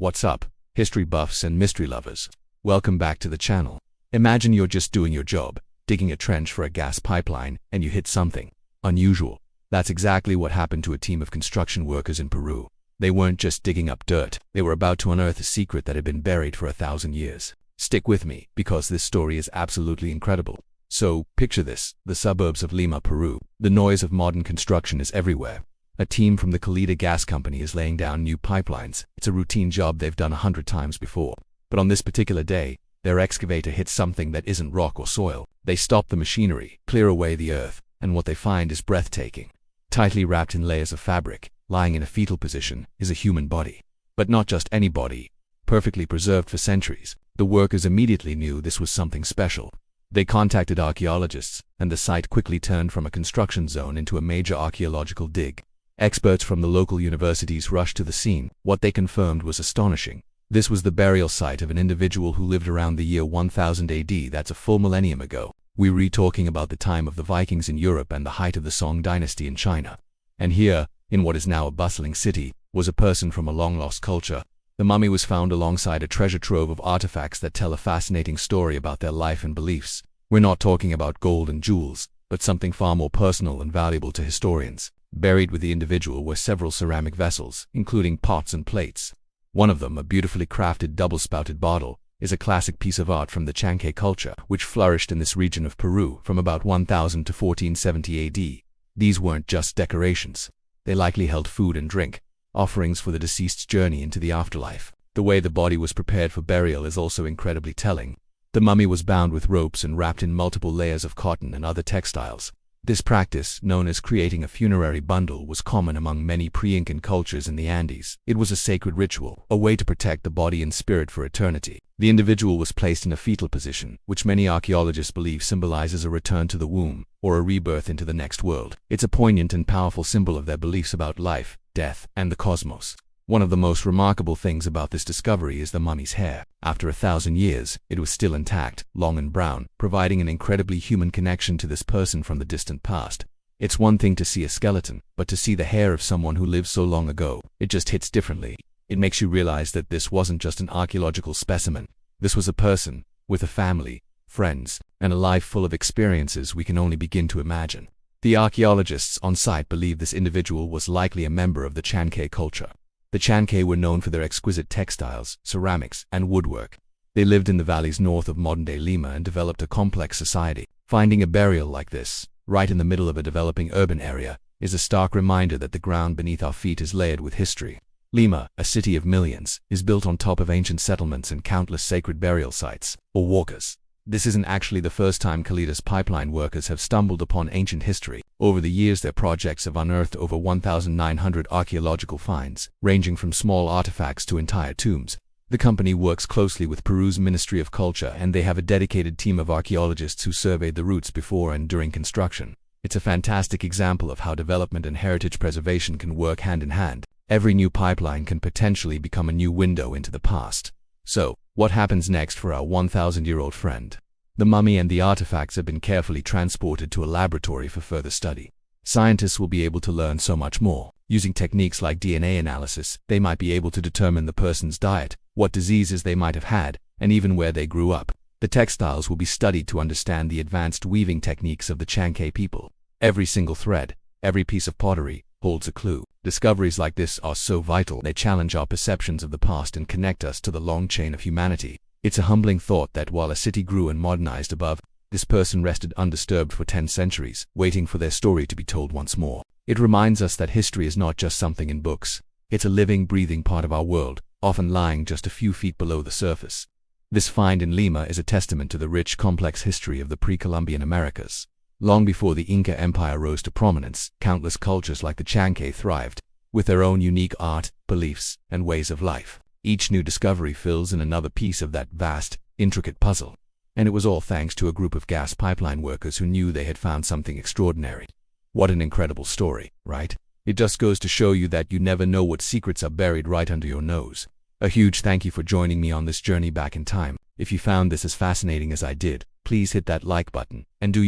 What's up, history buffs and mystery lovers? Welcome back to the channel. Imagine you're just doing your job, digging a trench for a gas pipeline, and you hit something unusual. That's exactly what happened to a team of construction workers in Peru. They weren't just digging up dirt, they were about to unearth a secret that had been buried for 1,000 years. Stick with me, because this story is absolutely incredible. So, picture this, the suburbs of Lima, Peru. The noise of modern construction is everywhere. A team from the Calida Gas Company is laying down new pipelines. It's a routine job they've done 100 times before. But on this particular day, their excavator hits something that isn't rock or soil. They stop the machinery, clear away the earth, and what they find is breathtaking. Tightly wrapped in layers of fabric, lying in a fetal position, is a human body. But not just any body, perfectly preserved for centuries. The workers immediately knew this was something special. They contacted archaeologists, and the site quickly turned from a construction zone into a major archaeological dig. Experts from the local universities rushed to the scene. What they confirmed was astonishing. This was the burial site of an individual who lived around the year 1000 AD. That's a full millennium ago. We're talking about the time of the Vikings in Europe and the height of the Song dynasty in China. And here, in what is now a bustling city, was a person from a long-lost culture. The mummy was found alongside a treasure trove of artifacts that tell a fascinating story about their life and beliefs. We're not talking about gold and jewels, but something far more personal and valuable to historians. Buried with the individual were several ceramic vessels, including pots and plates. One of them, a beautifully crafted double-spouted bottle, is a classic piece of art from the Chankay culture, which flourished in this region of Peru from about 1000 to 1470 AD. These weren't just decorations. They likely held food and drink, offerings for the deceased's journey into the afterlife. The way the body was prepared for burial is also incredibly telling. The mummy was bound with ropes and wrapped in multiple layers of cotton and other textiles. This practice, known as creating a funerary bundle, was common among many pre-Incan cultures in the Andes. It was a sacred ritual, a way to protect the body and spirit for eternity. The individual was placed in a fetal position, which many archaeologists believe symbolizes a return to the womb, or a rebirth into the next world. It's a poignant and powerful symbol of their beliefs about life, death, and the cosmos. One of the most remarkable things about this discovery is the mummy's hair. After 1,000 years, it was still intact, long and brown, providing an incredibly human connection to this person from the distant past. It's one thing to see a skeleton, but to see the hair of someone who lived so long ago, it just hits differently. It makes you realize that this wasn't just an archaeological specimen. This was a person, with a family, friends, and a life full of experiences we can only begin to imagine. The archaeologists on site believe this individual was likely a member of the Chankay culture. The Chankay were known for their exquisite textiles, ceramics, and woodwork. They lived in the valleys north of modern-day Lima and developed a complex society. Finding a burial like this, right in the middle of a developing urban area, is a stark reminder that the ground beneath our feet is layered with history. Lima, a city of millions, is built on top of ancient settlements and countless sacred burial sites, or walkers. This isn't actually the first time Calida's pipeline workers have stumbled upon ancient history. Over the years, their projects have unearthed over 1,900 archaeological finds, ranging from small artifacts to entire tombs. The company works closely with Peru's Ministry of Culture, and they have a dedicated team of archaeologists who surveyed the routes before and during construction. It's a fantastic example of how development and heritage preservation can work hand in hand. Every new pipeline can potentially become a new window into the past. So, what happens next for our 1,000-year-old friend? The mummy and the artifacts have been carefully transported to a laboratory for further study. Scientists will be able to learn so much more. Using techniques like DNA analysis, they might be able to determine the person's diet, what diseases they might have had, and even where they grew up. The textiles will be studied to understand the advanced weaving techniques of the Chankay people. Every single thread, every piece of pottery, holds a clue. Discoveries like this are so vital. They challenge our perceptions of the past and connect us to the long chain of humanity. It's a humbling thought that while a city grew and modernized above, this person rested undisturbed for 10 centuries, waiting for their story to be told once more. It reminds us that history is not just something in books. It's a living, breathing part of our world, often lying just a few feet below the surface. This find in Lima is a testament to the rich, complex history of the pre-Columbian Americas. Long before the Inca Empire rose to prominence, countless cultures like the Chankay thrived, with their own unique art, beliefs, and ways of life. Each new discovery fills in another piece of that vast, intricate puzzle. And it was all thanks to a group of gas pipeline workers who knew they had found something extraordinary. What an incredible story, right? It just goes to show you that you never know what secrets are buried right under your nose. A huge thank you for joining me on this journey back in time. If you found this as fascinating as I did, please hit that like button, and do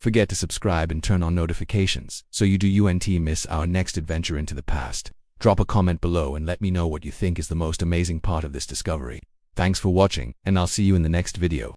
forget to subscribe and turn on notifications so you don't miss our next adventure into the past. Drop a comment below and let me know what you think is the most amazing part of this discovery. Thanks for watching, and I'll see you in the next video.